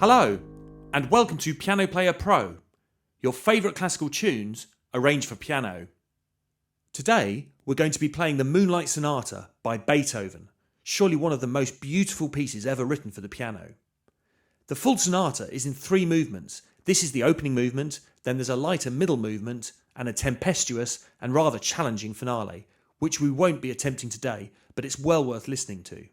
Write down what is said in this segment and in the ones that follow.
Hello, and welcome to Piano Player Pro, your favourite classical tunes arranged for piano. Today, we're going to be playing the Moonlight Sonata by Beethoven, surely one of the most beautiful pieces ever written for the piano. The full sonata is in 3 movements. This is the opening movement, then there's a lighter middle movement, and a tempestuous and rather challenging finale, which we won't be attempting today, but it's well worth listening to.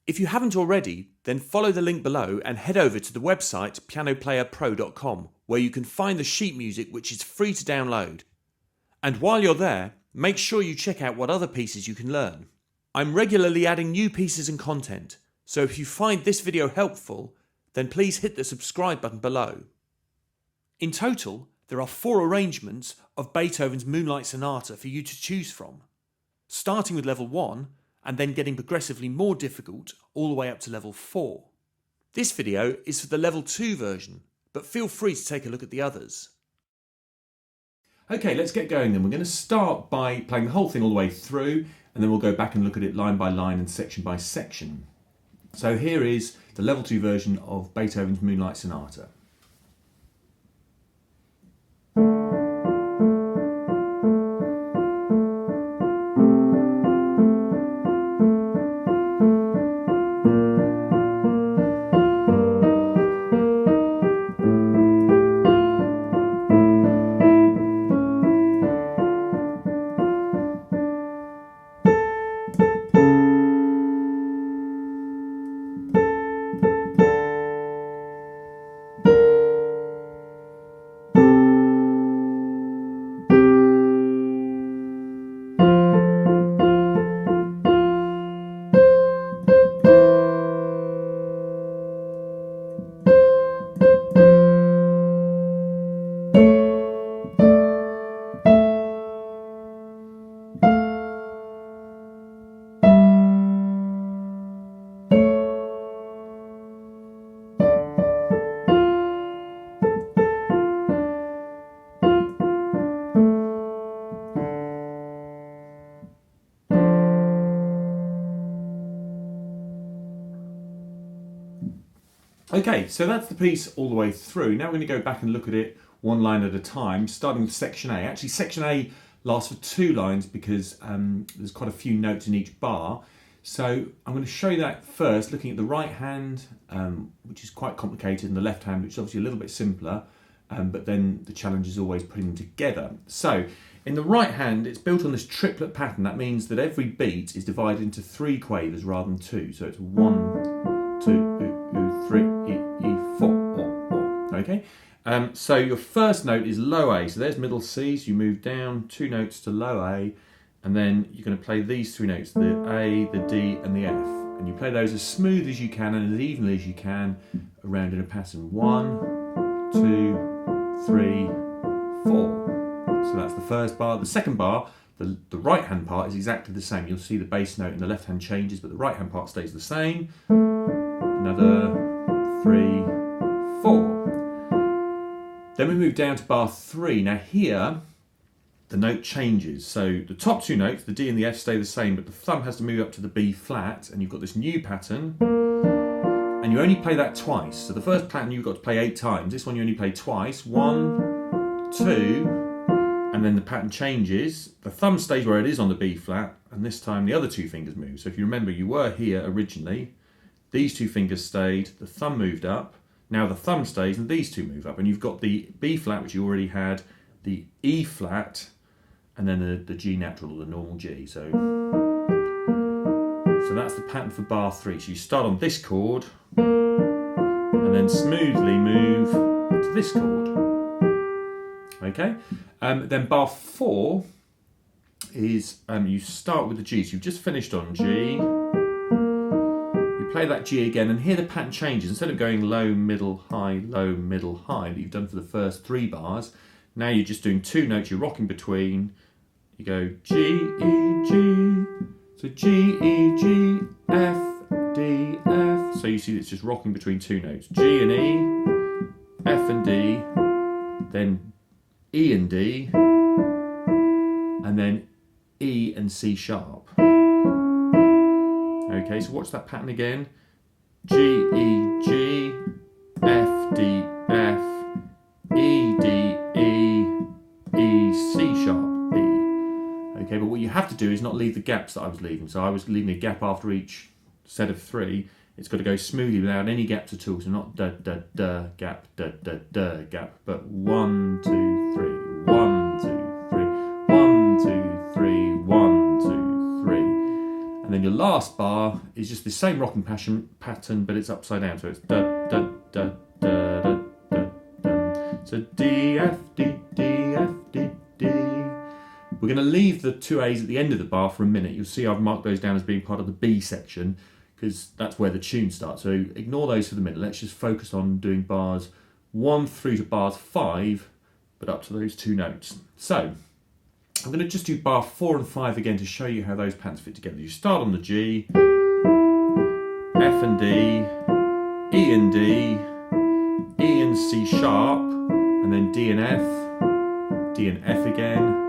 If you haven't already, then follow the link below and head over to the website pianoplayerpro.com, where you can find the sheet music, which is free to download. And while you're there, make sure you check out what other pieces you can learn. I'm regularly adding new pieces and content, so if you find this video helpful, then please hit the subscribe button below. In total, there are 4 arrangements of Beethoven's Moonlight Sonata for you to choose from, starting with level 1, and then getting progressively more difficult all the way up to level 4. This video is for the level 2 version, but feel free to take a look at the others. Okay, let's get going then. We're going to start by playing the whole thing all the way through, and then we'll go back and look at it line by line and section by section. So here is the level 2 version of Beethoven's Moonlight Sonata. Okay, so that's the piece all the way through. Now we're going to go back and look at it one line at a time, starting with section A. Actually, section A lasts for 2 lines because there's quite a few notes in each bar. So I'm going to show you that first, looking at the right hand, which is quite complicated, and the left hand, which is obviously a little bit simpler, but then the challenge is always putting them together. So in the right hand, it's built on this triplet pattern. That means that every beat is divided into 3 quavers rather than 2. So it's 1, 2, 3, E, 4. Okay, so your first note is low A. So there's middle C. So you move down 2 notes to low A, and then you're going to play these 3 notes: the A, the D, and the F. And you play those as smooth as you can and as evenly as you can around in a pattern. 1, 2, 3, 4. So that's the first bar. The second bar, the right hand part, is exactly the same. You'll see the bass note in the left hand changes, but the right hand part stays the same. Another 3, 4. Then we move down to bar 3. Now here, the note changes. So the top 2 notes, the D and the F, stay the same, but the thumb has to move up to the B flat, and you've got this new pattern, and you only play that twice. So the first pattern you've got to play 8 times. This one you only play twice. 1, 2, and then the pattern changes. The thumb stays where it is on the B flat, and this time the other 2 fingers move. So if you remember, you were here originally. These 2 fingers stayed, the thumb moved up, now the thumb stays and these 2 move up, and you've got the B flat, which you already had, the E flat, and then the G natural, or the normal G. So that's the pattern for bar 3. So you start on this chord, and then smoothly move to this chord. Okay, then bar 4 is, you start with the G. So you've just finished on G, play that G again, and here the pattern changes. Instead of going low, middle, high, that you've done for the first 3 bars, now you're just doing 2 notes, you're rocking between. You go G, E, G, so G, E, G, F, D, F. So you see it's just rocking between 2 notes, G and E, F and D, then E and D, and then E and C sharp. Okay, so watch that pattern again. G, E, G, D, F, E, D, E, E, C sharp, E. Okay, but what you have to do is not leave the gaps that I was leaving. So I was leaving a gap after each set of 3. It's got to go smoothly without any gaps at all. So not da, da, da, gap, da, da, da, gap, but 1, 2, 3, 1, 2, 3, 1, 2, 3, 1, 2, 3. And then your last bar is just the same rocking pattern, but it's upside down. So it's da, da, da, da, da, da, da. So D, F, D, D, F, D, D. We're going to leave the 2 A's at the end of the bar for a minute. You'll see I've marked those down as being part of the B section, because that's where the tune starts. So ignore those for the minute. Let's just focus on doing bars 1 through to bars 5, but up to those 2 notes. So I'm going to just do bar 4 and 5 again to show you how those patterns fit together. You start on the G, F and D, E and D, E and C sharp, and then D and F, D and F again,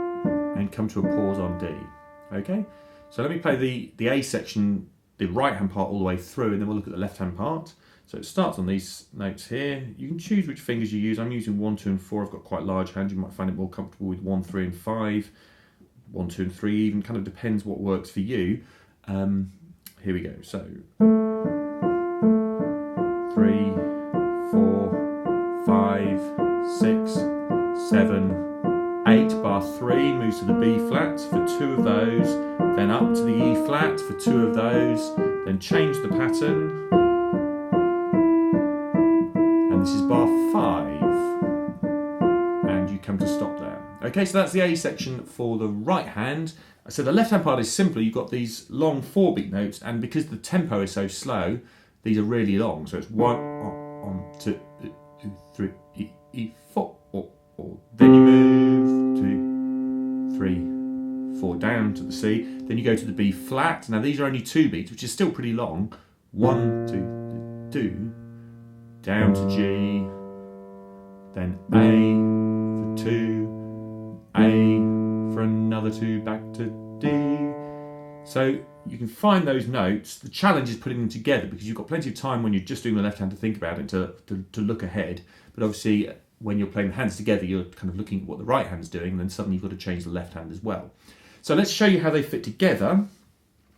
and come to a pause on D. Okay? So let me play the A section, the right hand part all the way through, and then we'll look at the left hand part. So it starts on these notes here. You can choose which fingers you use. I'm using 1, 2 and 4. I've got quite large hands. You might find it more comfortable with 1, 3 and 5. 1, 2 and 3 even, kind of depends what works for you. Here we go. So 3, 4, 5, 6, 7, 8. Bar 3 moves to the B flat for 2 of those, then up to the E flat for 2 of those, then change the pattern. And this is bar 5. And you come to stop there. Okay, so that's the A section for the right hand. So the left hand part is simpler. You've got these long 4-beat notes, and because the tempo is so slow, these are really long. So it's 1, 2, 3, E, 4. Then you move 2, 3, 4 down to the C. Then you go to the B flat. Now these are only 2 beats, which is still pretty long. 1, 2, 2, down to G. Then A for 2, A for another 2, back to D. So you can find those notes. The challenge is putting them together, because you've got plenty of time when you're just doing the left hand to think about it, to look ahead. But obviously, when you're playing the hands together, you're kind of looking at what the right hand's doing, and then suddenly you've got to change the left hand as well. So let's show you how they fit together.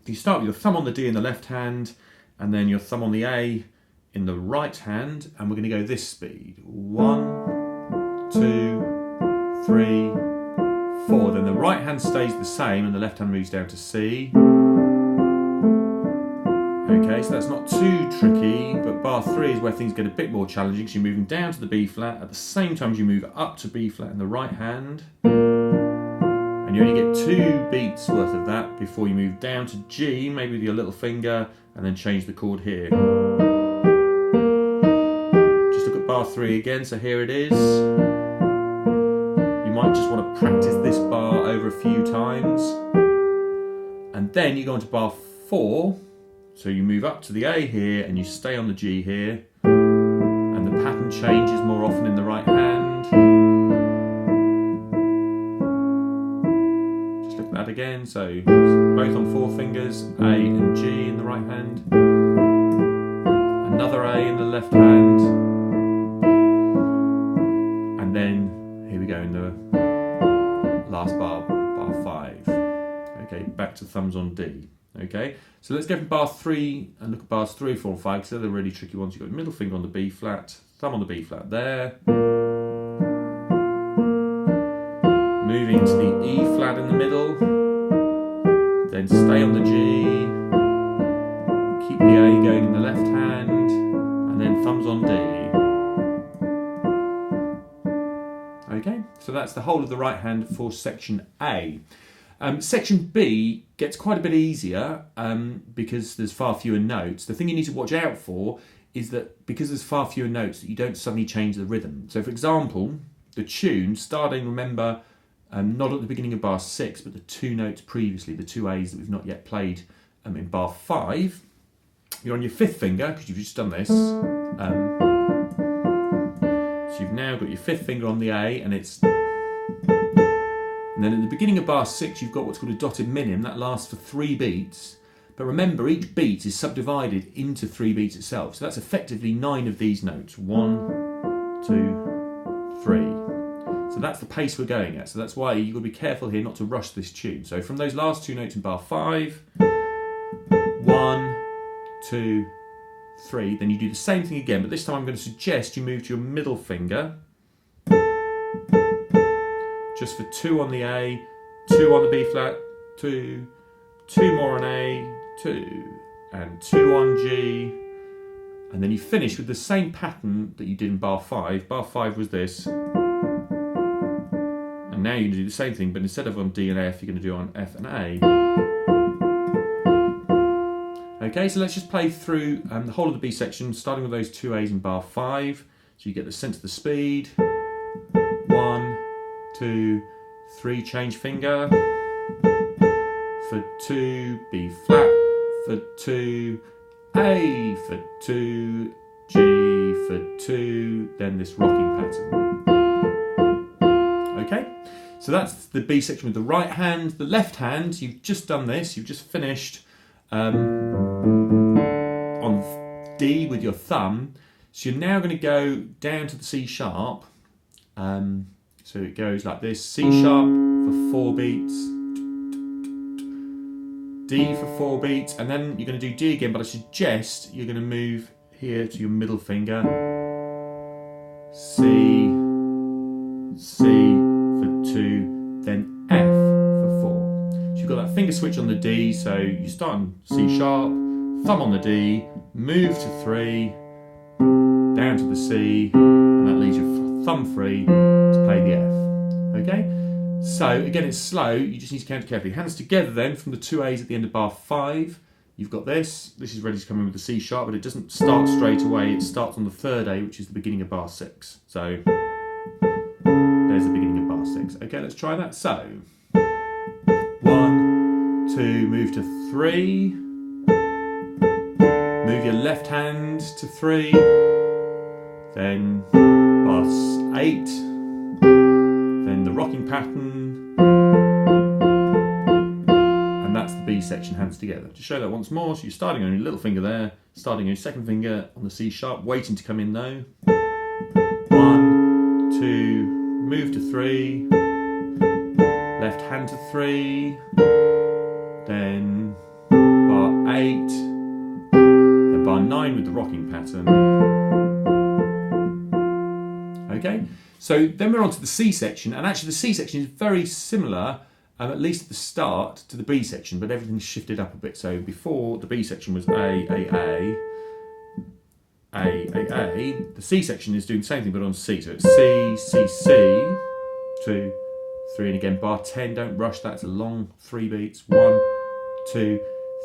You start with your thumb on the D in the left hand, and then your thumb on the A in the right hand, and we're going to go this speed. 1, 2, 3, 4. Then the right hand stays the same, and the left hand moves down to C. Okay, so that's not too tricky, but bar 3 is where things get a bit more challenging, because you're moving down to the B flat at the same time as you move up to B flat in the right hand. And you only get 2 beats worth of that before you move down to G, maybe with your little finger, and then change the chord here. Just look at bar 3 again, so here it is. You might just want to practice this bar over a few times. And then you go into bar 4. So you move up to the A here, and you stay on the G here, and the pattern changes more often in the right hand. Just look at that again, so both on 4 fingers, A and G in the right hand, another A in the left hand, and then here we go in the last bar, bar 5. Okay, back to thumbs on D. Okay, so let's go from bar 3 and look at bars 3, 4 and 5, because they're the really tricky ones. You've got your middle finger on the B flat, thumb on the B flat there. Moving to the E flat in the middle, then stay on the G, keep the A going in the left hand, and then thumbs on D. Okay, so that's the whole of the right hand for section A. Section B gets quite a bit easier because there's far fewer notes. The thing you need to watch out for is that because there's far fewer notes, that you don't suddenly change the rhythm. So for example, the tune starting, remember, not at the beginning of bar 6, but the 2 notes previously, the 2 A's that we've not yet played in bar 5. You're on your 5th finger, because you've just done this. So you've now got your 5th finger on the A, and it's... And then at the beginning of bar 6, you've got what's called a dotted minim. That lasts for 3 beats. But remember, each beat is subdivided into 3 beats itself. So that's effectively 9 of these notes. 1, 2, 3. So that's the pace we're going at. So that's why you've got to be careful here not to rush this tune. So from those last two notes in bar 5, 1, 2, 3, then you do the same thing again, but this time I'm going to suggest you move to your middle finger, just for 2 on the A, 2 on the B flat, 2, 2 more on A, 2, and 2 on G, and then you finish with the same pattern that you did in bar 5. Bar 5 was this, and now you're going to do the same thing, but instead of on D and F, you're going to do it on F and A. Okay, so let's just play through the whole of the B section, starting with those 2 A's in bar 5, so you get the sense of the speed. 1, 2, 3, change finger, for 2, B flat, for 2, A, for 2, G, for 2, then this rocking pattern. Okay, so that's the B section with the right hand. The left hand, you've just done this, you've just finished on D with your thumb. So you're now going to go down to the C sharp. So it goes like this: C sharp for 4 beats, D for 4 beats, and then you're going to do D again, but I suggest you're going to move here to your middle finger. C, C for 2, then F for 4. So you've got that finger switch on the D, so you start on C sharp, thumb on the D, move to 3, down to the C, and that leaves your thumb free to play the F. Okay? So again, it's slow, you just need to count it carefully. Hands together then from the 2 A's at the end of bar 5. You've got this. This is ready to come in with the C sharp, but it doesn't start straight away. It starts on the 3rd A, which is the beginning of bar 6. So there's the beginning of bar 6. Okay, let's try that. So 1, 2, move to 3. Move your left hand to 3. Then bar 8. Then the rocking pattern. And that's the B section, hands together. To show that once more, so you're starting on your little finger there, starting on your second finger on the C sharp, waiting to come in though. 1, 2, move to 3, left hand to 3, then bar 8, then bar 9 with the rocking pattern. Okay, so then we're on to the C section, and actually the C section is very similar, at least at the start, to the B section, but everything's shifted up a bit. So before, the B section was A, the C section is doing the same thing but on C. So it's C, C, C, 2, 3, and again bar 10, don't rush that, it's a long 3 beats. 1, 2,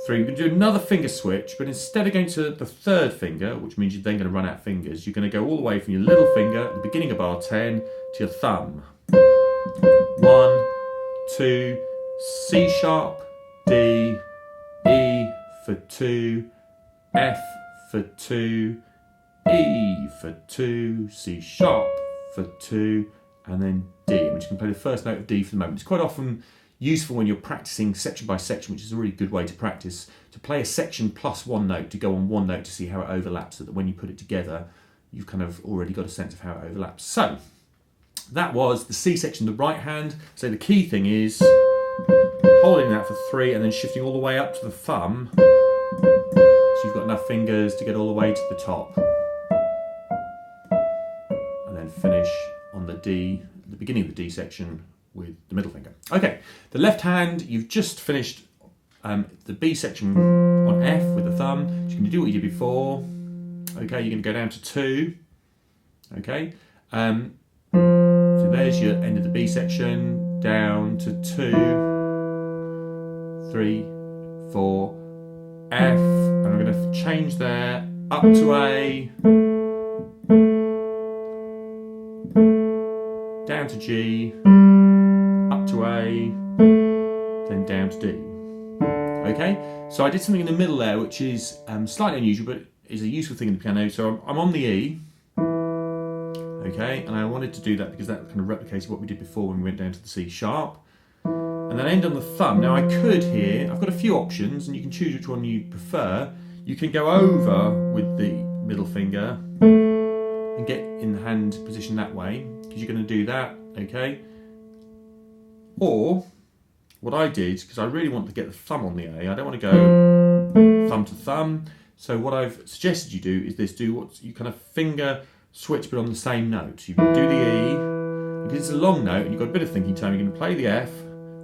3. We're going to do another finger switch, but instead of going to the 3rd finger, which means you're then going to run out of fingers, you're going to go all the way from your little finger at the beginning of bar 10 to your thumb. 1, 2, C sharp, D, E for 2, F for 2, E for 2, C sharp for 2, and then D, which you can play the first note of D for the moment. It's quite often useful when you're practicing section by section, which is a really good way to practice, to play a section plus one note, to go on one note to see how it overlaps, so that when you put it together, you've kind of already got a sense of how it overlaps. So that was the C section, the right hand. So the key thing is holding that for 3 and then shifting all the way up to the thumb, so you've got enough fingers to get all the way to the top, and then finish on the D, the beginning of the D section, with the middle finger. Okay, the left hand, you've just finished the B section on F with the thumb. So you're going to do what you did before. Okay, you're going to go down to 2. Okay, so there's your end of the B section, down to 2, 3, 4, F, and I'm going to change there, up to A, down to G, up to A, then down to D. Okay, so I did something in the middle there which is slightly unusual, but is a useful thing in the piano. So I'm on the E, okay, and I wanted to do that because that kind of replicated what we did before when we went down to the C sharp, and then end on the thumb. Now I could here, I've got a few options and you can choose which one you prefer. You can go over with the middle finger and get in the hand position that way, because you're going to do that, okay? Or what I did, because I really want to get the thumb on the A, I don't want to go thumb to thumb. So what I've suggested you do is this: do what you kind of finger switch, but on the same note. You do the E, because it's a long note and you've got a bit of thinking time. You're going to play the F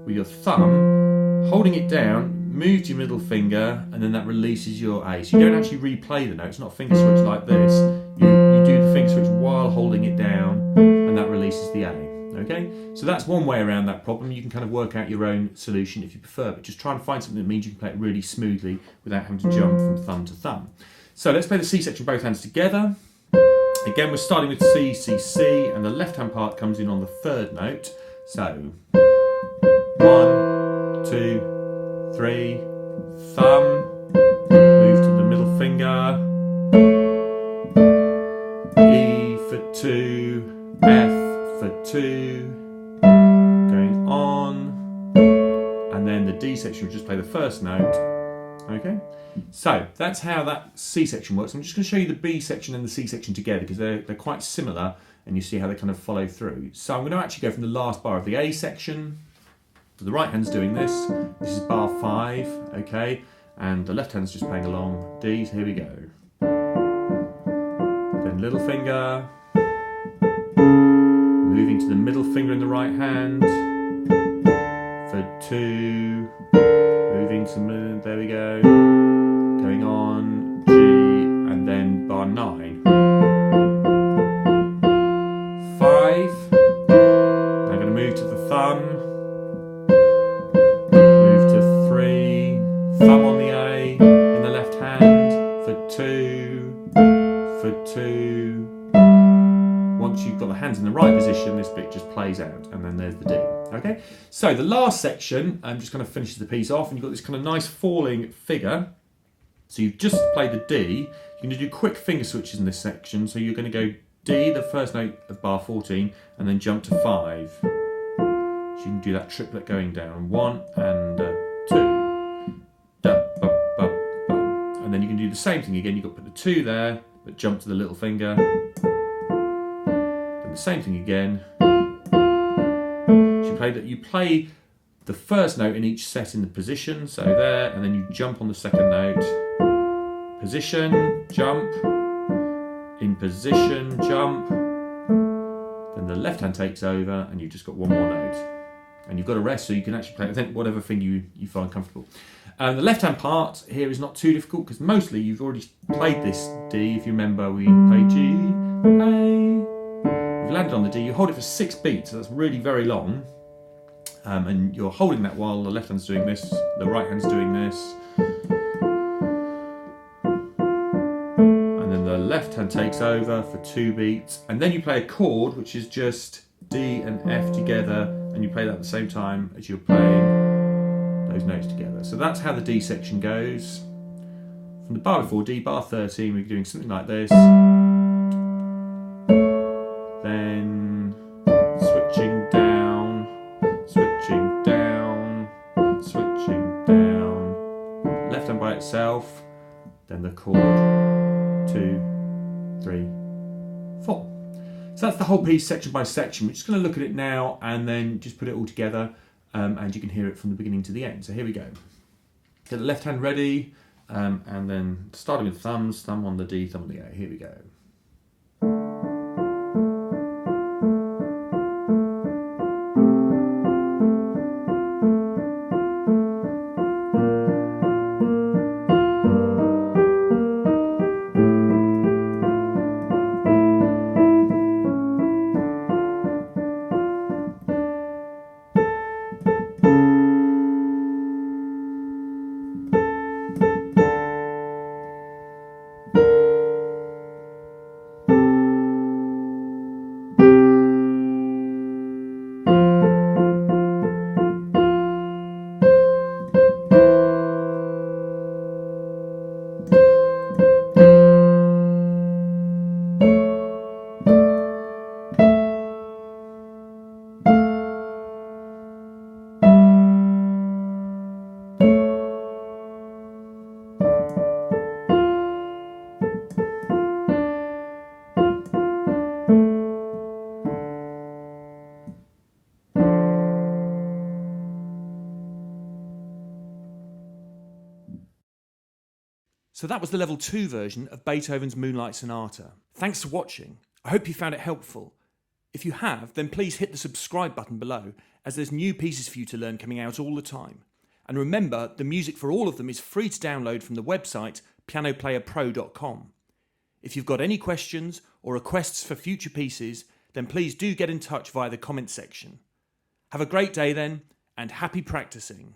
with your thumb, holding it down, move to your middle finger, and then that releases your A. So you don't actually replay the note. It's not a finger switch like this. You do the finger switch while holding it down, and that releases the A. Okay, so that's one way around that problem. You can kind of work out your own solution if you prefer, but just try and find something that means you can play it really smoothly without having to jump from thumb to thumb. So let's play the C section both hands together. Again, we're starting with C, C, C, and the left-hand part comes in on the third note. So 1, 2, 3, thumb, move to the middle finger, E for 2, F for 2, going on, and then the D section will just play the first note. Okay, so that's how that C section works. I'm just going to show you the B section and the C section together because they're quite similar, and you see how they kind of follow through. So I'm going to actually go from the last bar of the A section. So the right hand's doing this. This is bar 5, okay, and the left hand's just playing along D. So here we go. Then little finger, moving to the middle finger in the right hand for 2, moving to middle, there we go, going on G, and then bar 9. 5, now I'm going to move to the thumb, move to 3, thumb on the A in the left hand for 2, for 2. Once you've got the hands in the right position, this bit just plays out, and then there's the D. Okay, so the last section just kind of finishes the piece off, and you've got this kind of nice falling figure. So you've just played the D. You're going to do quick finger switches in this section. So you're going to go D, the first note of bar 14, and then jump to 5. So you can do that triplet going down, 1 and 2. Da, ba, ba, ba. And then you can do the same thing again. You've got to put the 2 there, but jump to the little finger. The same thing again. So you play the first note in each set in the position, so there, and then you jump on the second note. Position, jump, in position, jump. Then the left hand takes over, and you've just got one more note. And you've got a rest, so you can actually play with whatever finger you find comfortable. The left hand part here is not too difficult because mostly you've already played this D. If you remember, we played G, A. You've landed on the D, you hold it for 6 beats, so that's really very long. And you're holding that while the left hand's doing this, the right hand's doing this. And then the left hand takes over for 2 beats. And then you play a chord, which is just D and F together, and you play that at the same time as you're playing those notes together. So that's how the D section goes. From the bar before D, bar 13, we're doing something like this. Then switching down, switching down, switching down, left hand by itself, then the chord, 2, 3, 4. So that's the whole piece section by section. We're just going to look at it now and then just put it all together, and you can hear it from the beginning to the end. So here we go. Get the left hand ready, and then starting with thumbs, thumb on the D, thumb on the A. Here we go. So that was the level 2 version of Beethoven's Moonlight Sonata. Thanks for watching. I hope you found it helpful. If you have, then please hit the subscribe button below, as there's new pieces for you to learn coming out all the time. And remember, the music for all of them is free to download from the website pianoplayerpro.com. If you've got any questions or requests for future pieces, then please do get in touch via the comments section. Have a great day then, and happy practicing.